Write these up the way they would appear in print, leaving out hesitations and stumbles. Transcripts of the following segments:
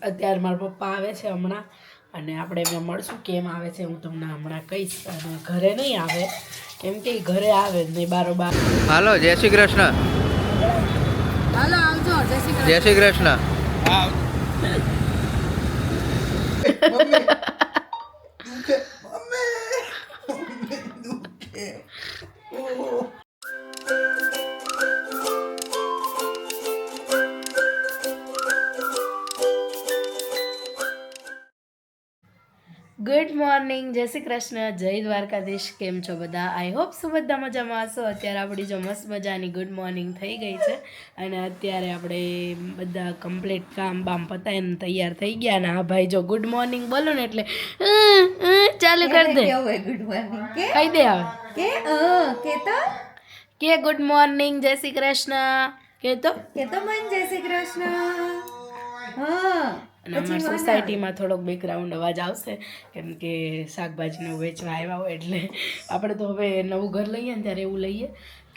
અત્યારે મારા પપ્પા આવે છે હમણાં અને આપણે એમને મળશું. કેમ આવે છે હું તમને હમણાં કહીશ. અને ઘરે નહીં આવે કેમ કે ઘરે આવે જ નહીં બારોબાર. હાલો જય શ્રી કૃષ્ણ. હાલો આવજો. જય શ્રી કૃષ્ણ. ગુડ મોર્નિંગ, જય શ્રી કૃષ્ણ, જય દ્વારકાધીશ. કેમ છો બધા? આઈ હોપ સો બધા મજામાં હશો. અત્યારે આપણી જો મસ્ત મજાની ગુડ મોર્નિંગ થઈ ગઈ છે અને અત્યારે આપણે બધા કમ્પ્લીટ કામ બામ પતાવીને તૈયાર થઈ ગયા. અને હા ભાઈ જો ગુડ મોર્નિંગ બોલો ને એટલે ચાલુ કરી દે. ગુડ મોર્નિંગ કે કહી દે આવે કે ગુડ મોર્નિંગ, જય શ્રી કૃષ્ણ કે તો મન જય શ્રી કૃષ્ણ. હા અને અમારી સોસાયટીમાં થોડોક બેકગ્રાઉન્ડ અવાજ આવશે કેમ કે શાકભાજીનું વેચવા આવ્યા હોય એટલે આપણે તો હવે નવું ઘર લઈએ ને ત્યારે એવું લઈએ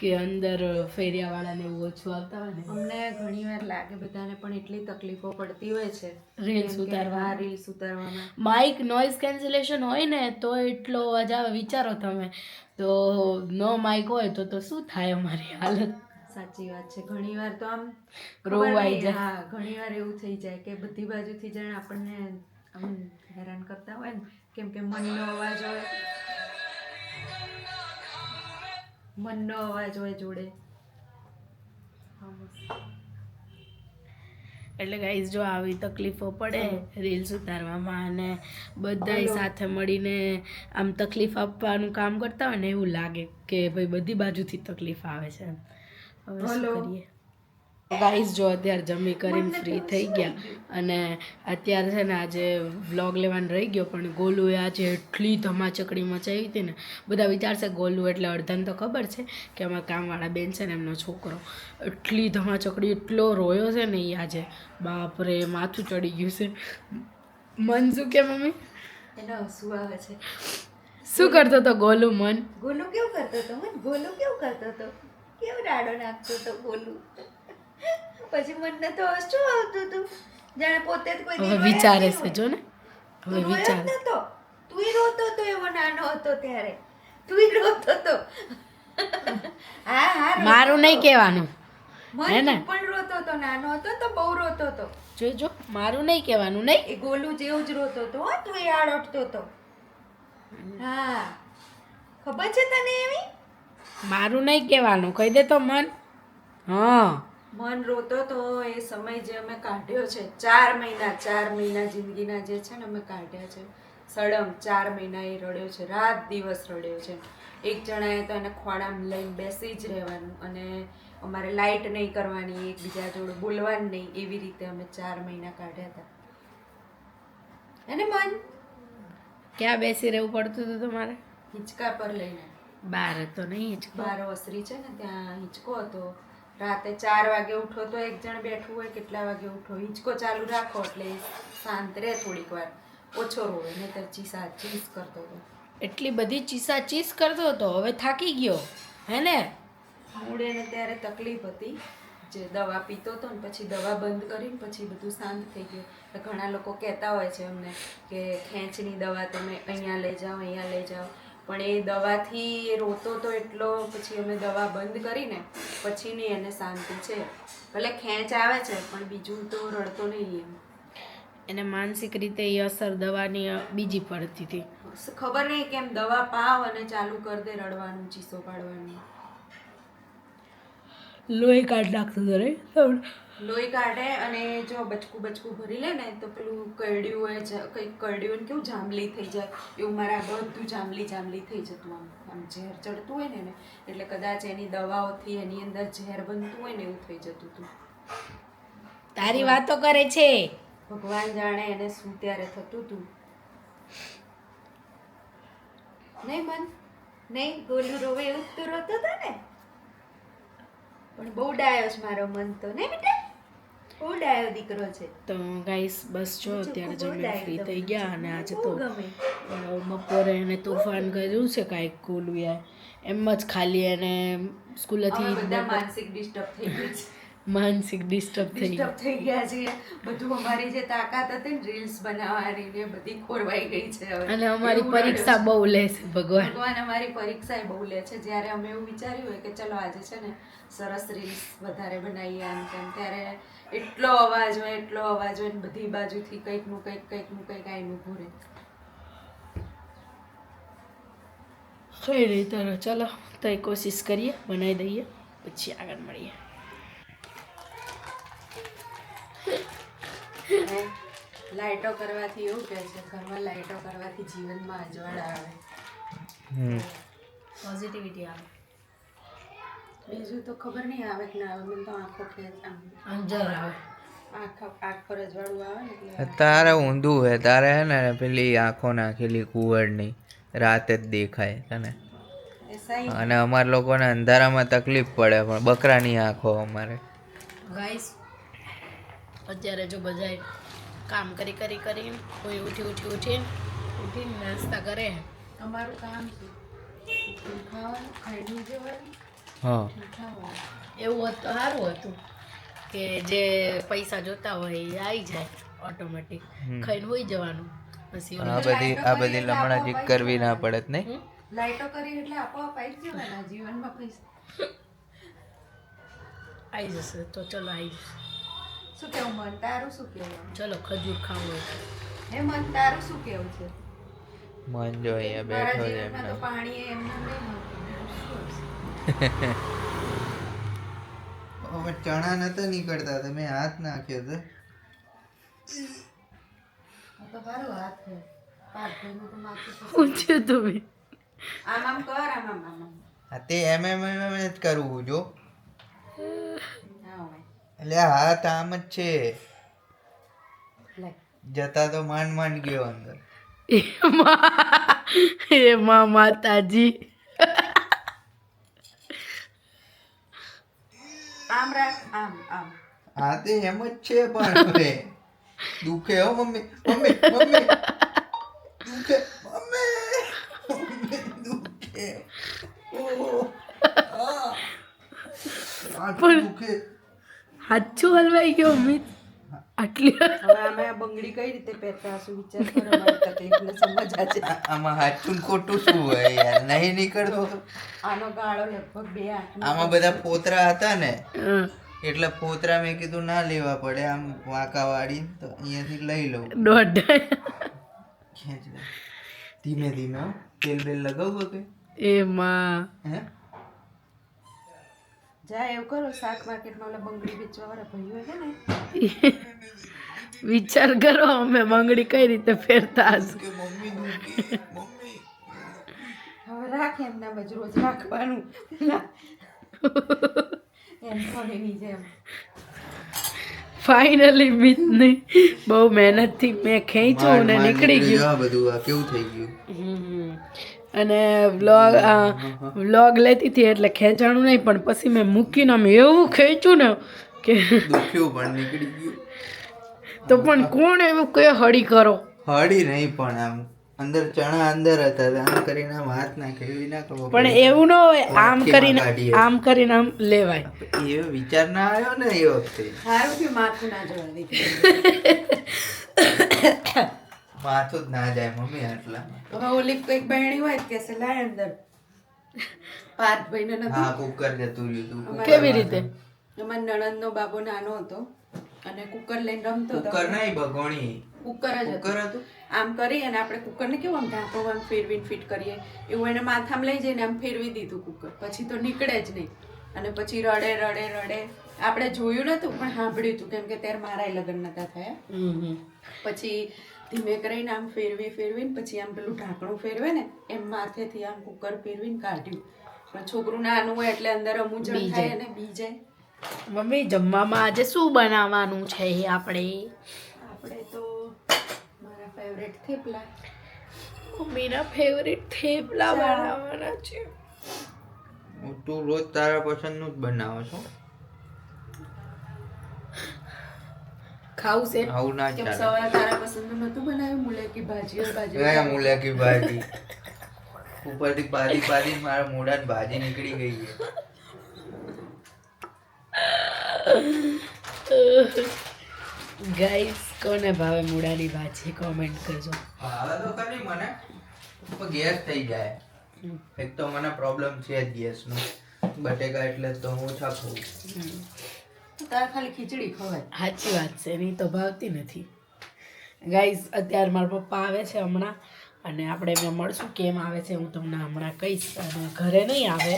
કે અંદર ફેરિયાવાળાને એવું ઓછું આવતા હોય ને. અમને ઘણી વાર લાગે બધાને પણ એટલી તકલીફો પડતી હોય છે રીલ્સ ઉતારવા, રીલ્સ ઉતારવામાં. માઇક નોઇઝ કેન્સલેશન હોય ને તો એટલો અવાજ આવે. વિચારો તમે તો નો માઇક હોય તો શું થાય અમારી હાલત. સાચી વાત છે. ઘણી વાર તો આમ રોવાઈ જાય. હા ઘણી વાર એવું થઈ જાય કે બધી બાજુથી જાણે આપણને આમ હેરાન કરતા હોય ને કેમ કે મનનો અવાજ હોય જોડે. એટલે ગાઈઝ જો આવી તકલીફો પડે રીલ્સ ઉતારવામાં અને બધાય સાથે મળીને આમ તકલીફ આપવાનું કામ કરતા હોય ને એવું લાગે કે ભાઈ બધી બાજુથી તકલીફ આવે છે. હવે શું કરીએ ગાઈઝ. જો અત્યારે જમી કરીને ફ્રી થઈ ગયા અને અત્યારે છે ને આજે વ્લોગ લેવાનું રહી ગયો પણ ગોલુએ આજે એટલી ધમાચકડી મચાવી હતી ને. બધા વિચારશે ગોલું એટલે અડધાને તો ખબર છે કે અમારા કામવાળા બેન છે ને એમનો છોકરો. એટલી ધમાચકડી એટલો રોયો છે ને એ આજે બાપરે માથું ચડી ગયું છે. મન શું કે મમ્મી એને હસવું આવે છે. શું કરતો હતો ગોલું? ગોલું કેવું કરતો હતો કેવું રાડો નાખતો હતો ગોલું. પછી મને તો હસવું આવતું હતું જાણે પોતે જ કોઈ હવે વિચારે છે જો ને. હવે વિચાર નતો તુંય રોતો હતો એવો નાનો હતો ત્યારે તુંય રોતો હતો. હા મારું નહીં કહેવાનું હે ને. પણ રોતો હતો નાનો હતો તો બહુ રોતો હતો. જોજો મારું નહીં કહેવાનું નહીં. એ ગોલું જેવું જ રોતો હતો હો. તું યાદ ઉઠતો હતો. હા ખબર છે તને એવી? મારું નહીં કહેવાનું કહી દે તો મન. હા મન રોતો તો એ સમય જે અમે કાઢ્યો છે 4 મહિના જિંદગીના જે છે ને અમે કાઢ્યા છે સળંગ 4 મહિના એ રડ્યો છે. રાત દિવસ રડ્યો છે. એક જણાએ તો એને ખોળામાં લઈને બેસી જ રહેવાનું અને અમારે લાઇટ નહીં કરવાની, એકબીજા જોડે બોલવાનું નહીં, એવી રીતે અમે 4 મહિના કાઢ્યા હતા. અને મન ક્યાં બેસી રહેવું પડતું હતું તમારે? હિંચકા પર લઈને. બાર હતો નહીં હિંચકો? બાર ઓસરી છે ને ત્યાં હિંચકો હતો. રાતે 4 વાગે ઉઠો તો એક જણ બેઠું હોય, કેટલા વાગે ઉઠો હિંચકો ચાલુ રાખો એટલે શાંત રહે, થોડીક વાર ઓછો રોવે, નહીં તો ચીસ કરતો હતો. એટલી બધી ચીસ કરતો હતો. હવે થાકી ગયો હે ને? મૂળેને ત્યારે તકલીફ હતી જે દવા પીતો હતો ને પછી દવા બંધ કરીને પછી બધું શાંત થઈ ગયું. તો ઘણા લોકો કહેતા હોય છે અમને કે ખેંચની દવા તમે અહીંયા લઈ જાઓ પણ એ દવાથી એ રોતો તો એટલો પછી અમે દવા બંધ કરીને પછીની એને શાંતિ છે. ભલે ખેંચ આવે છે પણ બીજું તો રડતો નહીં. એમ એને માનસિક રીતે એ અસર દવાની બીજી પડતી હતી. ખબર નહીં કેમ દવા પાવ અને ચાલુ કરી દે રડવાનું, ચીસો પાડવાનું. લોહી કાઢ નાખતું હતું રે. લોહી કાઢે અને જો બચકું ભરી લે ને તો પેલું કરડ્યું હોય છે, કંઈક કરડ્યું ને કેવું જાંબલી થઈ જાય એવું મારા બધું જાંબલી થઈ જતું. આમ ઝેર ચડતું હોય ને એટલે કદાચ એની દવાઓથી એની અંદર ઝેર બનતું હોય ને એવું થઈ જતું હતું. તારી વાતો કરે છે. ભગવાન જાણે એને શું ત્યારે થતું હતું. નહીં મન નહીં ગોલું રોવે એવું તો રોતો હતો ને. પણ બહુ ડાયો છે મારો મન તો. નહીં બેટા બહુ ડાયો દીકરો છે. તો ગાઈસ બસ જો અત્યારે જમીન ફ્રી થઈ ગયા અને આજે તો બપોરે એને તોફાન કર્યું છે કાંઈક ગોલું યાર. એમ જ ખાલી એને સ્કૂલેથી બધા માનસિક ડિસ્ટર્બ થઈ ગઈ છે. માનસિક ડિસ્ટર્બ થઈ ડિસ્ટર્બ થઈ ગયા છીએ. બધું અમારી જે તાકાત હતી ને રીલ્સ બનાવવાની ને બધી ખોરવાઈ ગઈ છે હવે. અને અમારી એવું પરીક્ષા રડે બહુ લેશે છે. ભગવાન. ભગવાન અમારી પરીક્ષા બહુ લે છે. જ્યારે અમે એવું વિચાર્યું હોય કે ચલો આજે છે ને સરસ રીલ્સ વધારે બનાવીએ આમ તેમ, ત્યારે એટલો અવાજ હોય ને બધી બાજુથી કંઈકનું કંઈક આવીને ઊભું રહે. કઈ નહીં તારો ચલો તો એ કોશિશ કરીએ બનાવી દઈએ પછી આગળ મળીએ. અને લાઇટો કરવાથી એવું કહે છે ઘરમાં લાઇટો કરવાથી જીવનમાં અજવાળા આવે, પોઝિટિવિટી આવે. બીજું તો ખબર નહીં આવે કે ના આવે, મને તો આંખો ખેંચ અંજર આવે. આંખ પર અજવાળું આવે ને એટલે તારે ઊંધું હે, તારે હે ને પેલી આંખો નાખેલી કુંવરની રાતે જ દેખાય તને, એસાઈ અને અમાર લોકોને અંધારામાં તકલીફ પડે, પણ બકરાની આંખો અમારે. ગાઈસ અત્યારે જો બધા કામ કરીને કોઈ ઉઠીને નાસ્તા કરે. અમારું કામ છે ખાવાનું, ખાઈ જવાનું, હા ખાવાનું. એવું હતું તો સારું હતું કે જે પૈસા જોતા હોય એ આવી જાય ઓટોમેટિક, ખાઈને હોઈ જવાનું. પછી આ બધી લમણાજી કરવી ના પડે જ નહીં. લાઇટો કરી એટલે આપોઆપ આવી જવાના જીવનમાં પૈસા. આવી જશે તો ચલો આવી જશે. શું કેવું મન તારું શું કેવું? ચલો ખજૂર ખાવું હોય તો. હે મન તારું શું કેવું છે? મન જો અહીંયા મારા બેઠો છે જીવનમાં તો એમને. પાણી એમને નહીં મળતું. હવે ચણા નતા નીકળતા, તમે હાથ નાખ્યો તો. આ તો મારો હાથ છે. પાર્થનું તો માથું તો પૂછ્યું તમે આમ આમ કર, આમ આમ આમ આમ. હા તે એમ જ કરવું જો, ના હોય. એટલે હાથ આમ જ છે, લે. જતા તો માંડ ગયો અંદર. એમાં માતાજી આમ રાખ, આમ આમ. હા તે એમ જ છે, પણ હવે દુખે હો મમ્મી, મમ્મી મમ્મી દુખે, મમ્મી દુખે. ઓહ, આ દુખે. હાચું હલવાઈ ગયો અમિત આટલી. હવે અમે આ બંગડી કઈ રીતે પહેરતા હશું વિચાર કરો. અમારી તકલીફને સમજ આજે. આમાં હાચું ને ખોટું શું હોય યાર, નહીં નીકળતો તો. આનો ગાળો લગભગ 2 આંખનો. આમાં બધા પોતરા હતા ને, હં, એટલે પોતરા મેં કીધું ના લેવા પડે, આમ વાંકા વાળી તો અહીંયાથી લઈ લઉં. દોઢ ખેંચ લે ધીમે ધીમે હો. તેલ બેલ લગાવવું કે એમાં હે? જા એવું કરો, શાક માર્કેટમાં ઓલા બંગડી વેચવા વાળા ભાઈઓ છે ને, વિચાર કરો અમે બંગડી કઈ રીતે ફેરતા હશું. કે મમ્મી દુખે, મમ્મી. હવે રાખ એમના જ રોજ રાખવાનું. એમ ફોનની જેમ. ફાઇનલી મિતની બહુ મહેનતથી મેં ખેંચ્યું ને નીકળી ગયું. આ બધું આ કેવું થઈ ગયું. અને વ્લોગ લેતી હતી એટલે ખેંચાણું નહીં, પણ પછી મેં મૂકીને આમ એવું ખેંચ્યું ને કે દુખ્યું પણ નીકળી ગયું. તો પણ કોણ એવું કે હળી કરો. હળી નહીં, પણ આમ અંદર ચણા અંદર હતા, આમ કરીને આમ હાથ નાખે એવી ના ખબર પણ પડે. એવું ન હોય, આમ કરીને કાઢીએ. આમ લેવાય. એવો વિચાર ના આવ્યો ને એ વખતે. સારું કે માથું ના જવા દીધું. માથું જ ના જાય મમ્મી આટલામાં. હવે ઓલી કોઈક બહેણી હોય કે છે લાય અંદર. પાર્થભાઈને નથી. હા કુકર જતું રહ્યું હતું. કેવી રીતે? અમારા નણંદનો બાબો નાનો હતો અને કુકર લઈને રમતો હતો. કુકર નહીં ભગોણી. કુકર જ કુકર હતું. હતું. આમ કરી અને આપણે કુકરને કેવું આમ ઢાંકો આમ ફેરવીને ફિટ કરીએ એવું એને માથામાં લઈ જઈને આમ ફેરવી દીધું કુકર. પછી તો નીકળે જ નહીં અને પછી રડે. આપણે જોયું નતું પણ સાંભળ્યું હતું, કેમ કે ત્યારે મારાય લગ્ન નતા થયા. પછી ધીમે કરીને આમ ફેરવીને પછી આમ પેલું ઢાંકણું ફેરવે ને એમ માથેથી આમ કુકર ફેરવીને કાઢ્યું. પણ છોકરું નાનું હોય એટલે અંદર અમુજણ થાય અને બી જાય. મમ્મી જમવામાં આજે શું બનાવવાનું છે આપણે તો મારા ફેવરેટ થેપલા. મમ્મીના ફેવરિટ થેપલા બનાવવાના છે. તું રોજ તારા પસંદનું જ બનાવો છો. ખાવું છે આવું ના કેમ ચાલે. સવારે તારા પસંદનું નતું બનાવ્યું? મુલકી ભાજી હોય ગયા મુલાકી ભાજી ઉપરથી પાદી મારા મોઢાની ભાજી નીકળી ગઈ છે. ગાઈસ કોને ભાવે મૂળાની ભાજી કોમેન્ટ કરજો. હવે તો ખરી મને પણ ગેસ થઈ જાય. એક તો મને પ્રોબ્લેમ છે જ ગેસનો. બટેકા એટલે તો હું ઓછા ખાઉં. તારે ખાલી ખીચડી ખવાય. સાચી વાત છે, એની તો ભાવતી નથી. ગાઈસ અત્યારે મારા પપ્પા આવે છે હમણાં, અને આપણે એમને મળશું. કેમ આવે છે હું તમને હમણાં કહીશ. અને ઘરે નહીં આવે,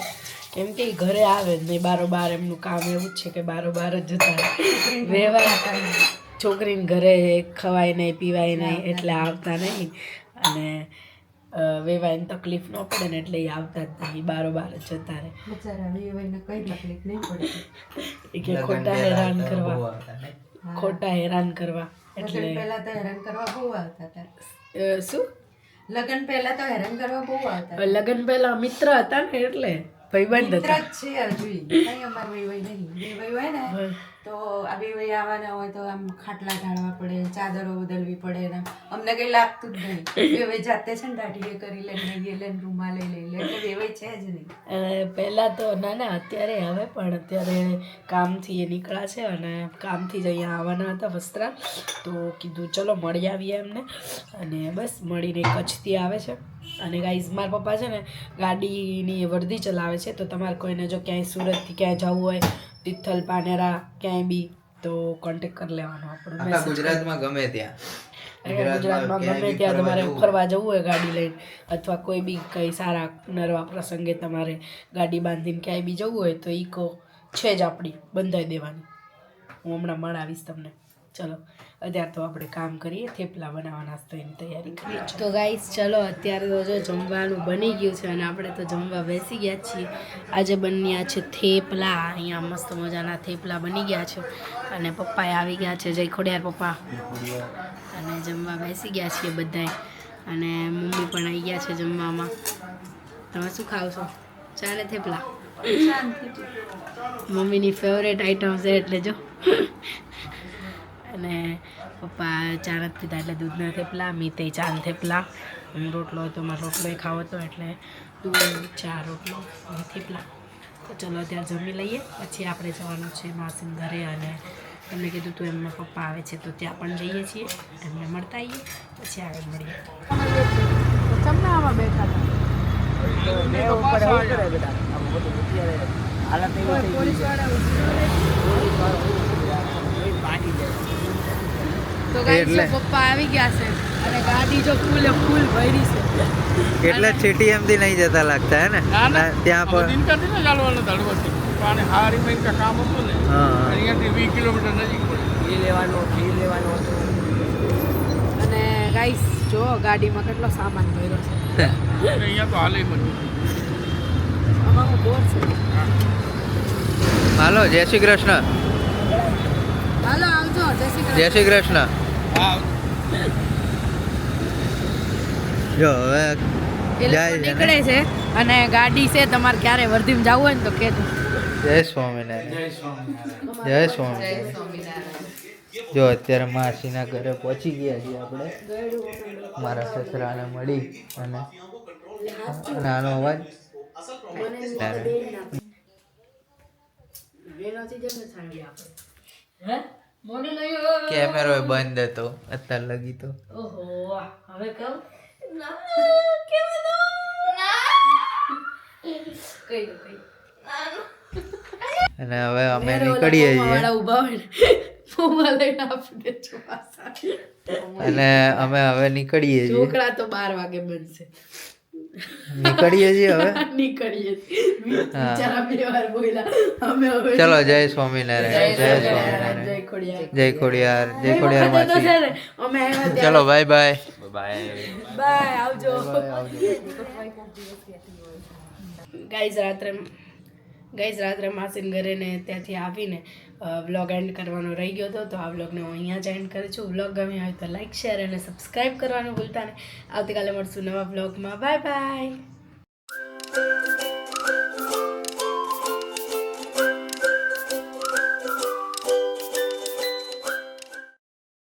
કેમ કે ઈ ઘરે આવે જ નહીં. બારોબાર એમનું કામ એવું જ છે કે બારોબાર જ જતા રહેવા. છોકરીને ઘરે ખવાય નહીં પીવાય નહીં એટલે આવતા નહીં. અને વેવાઈને તકલીફ ન પડે ને એટલે એ આવતા જ નહીં, બારોબાર જ જતા રહે. બિચારા વેવાઈને કઈ તકલીફ નહીં પડે. એ કે ખોટા હેરાન કરવા, ખોટા હેરાન કરવા. એટલે પહેલા તો હેરાન કરવા બહુ આવતા હતા. શું લગ્ન પહેલા તો હેરાન કરવા બહુ આવતા. લગ્ન પહેલા મિત્ર હતા ને એટલે ભાઈબંધ મિત્ર હતા. જ છે હજુ. કઈ અમાર વેવાઈ નહીં. વેવાઈ હોય ને તો આ વેવાઈ આવવાના હોય તો આમ ખાટલા ઢાળવા પડે, ચાદરો બદલવી પડે ને અમને કઈ લાગતું જ નહીં. વેવાઈ જાતે છે ને દાઢીએ કરી લે, નહીં લે, રૂમાલે લઈ લે, એટલે વેવાઈ છે જ નહીં. પહેલા તો ના ના અત્યારે હવે પણ અત્યારે કામથી એ નીકળ્યા છે અને કામથી જ અહીંયા આવવાના હતા વસ્ત્રા. તો કીધું ચલો મળી આવીએ એમને, અને બસ મળીને કચ્છથી આવે છે. અને ગાઈઝ મારા પપ્પા છે ને ગાડીની વર્દી ચલાવે છે, તો તમારે કોઈને જો ક્યાંય સુરતથી ક્યાંય જવું હોય, તિથલ પાનેરા ક્યાંય બી, તો કોન્ટેક્ટ કરી લેવાનો આપણો. આખા ગુજરાતમાં ગમે ત્યાં. ગુજરાતમાં ગમે ત્યાં તમારે ફરવા જવું હોય ગાડી લઈને, અથવા કોઈ બી કંઈ સારા નરવા પ્રસંગે તમારે ગાડી બાંધીને ક્યાંય બી જવું હોય તો ઈકો છે જ આપણી, બંધાઈ દેવાની. હું હમણાં મળાવીશ તમને. ચલો અત્યારે તો આપણે કામ કરીએ, થેપલા બનાવવાના તો એની તૈયારી કરીએ. તો ગાઈસ ચલો અત્યારે તો જો જમવાનું બની ગયું છે અને આપણે તો જમવા બેસી ગયા છીએ. આજે બન્યા છે થેપલા. અહીંયા મસ્ત મજાના થેપલા બની ગયા છે અને પપ્પાએ આવી ગયા છે, જય ખોડિયાર પપ્પા. અને જમવા બેસી ગયા છીએ બધાય, અને મમ્મી પણ આવી ગયા છે જમવામાં. તમે શું ખાવ છો? ચા ને થેપલા? મમ્મીની ફેવરેટ આઈટમ છે એટલે જો. અને પપ્પા ચા નથી પીતા એટલે દૂધના થેપલા, મીતે ચા ને થેપલા. હું રોટલો હતો, મારો રોટલો ખાવો હતો એટલે દૂધ ચા રોટલો અને થેપલા. તો ચલો અત્યારે જમી લઈએ, પછી આપણે જવાનું છે માસીન ઘરે. અને એમને કીધું તું એમના પપ્પા આવે છે તો ત્યાં પણ જઈએ છીએ, એમને મળતા આવીએ, પછી આગળ મળીએ. તમને આમાં બેઠા તો ગાઈસ પપ્પા આવી ગયા છે અને ગાડી જો ફૂલ ભરી છે. એટલે CTM થી નહીં જતા લાગતા હે ને ત્યાં પર ચાલવાનું ધડવતી પાણી હારી મહિન કામ હતું ને અહીંયાથી 20 કિલોમીટર નજીક પડે. એ લેવાનો અને ગાઈસ જો ગાડીમાં કેટલો સામાન ભર્યો છે. અહીંયા તો હાલે મને આમાં હું બોર છે. હાલો જય શ્રી કૃષ્ણ. હાલો આવજો. જય શ્રી કૃષ્ણ. જય શ્રી કૃષ્ણ. હા જો હવે એ લોકો જાય છે ને? નીકળે છે અને ગાડી છે. તમારે ક્યારે વર્ધીમાં જવું હોય ને તો કહેજો. જય સ્વામિનારાયણ. જય સ્વામિનારાયણ. જો અત્યારે માસીના ઘરે પહોંચી ગયા છીએ આપણે. મારા સસરાને મળી અને નાનો અવાજ કેમેરો બંધ હતો અત્યારે લગી તો. ઓહો હવે કહું અને હવે અમે નીકળીએ છીએ અને અમે હવે નીકળીએ છીએ. છોકરા તો 12 વાગે બનશે. નીકળીએ છીએ હવે. નીકળીએ બિચારા 2 વાર બોલ્યા. અમે હવે ચલો જય સ્વામિનારાયણ. જય સ્વામિનારાયણ. જય ખોડિયાર. જય ખોડિયાર. જય ખોડિયાર માસી. અમે આવ્યા ત્યારે ચલો બાય બાય. બાય આવજો. ગાઈઝ રાત્રે માસીન ઘરે ને ત્યાંથી આવીને વ્લોગ એન્ડ કરવાનો રહી ગયો હતો, તો આ વ્લોગને હું અહીંયા જ એન્ડ કરું છું. વ્લોગ ગમ્યો હોય તો લાઈક શેર અને સબસ્ક્રાઈબ કરવાનું ભૂલતા નહીં. આવતીકાલે મળશું નવા વ્લોગમાં. Bye bye.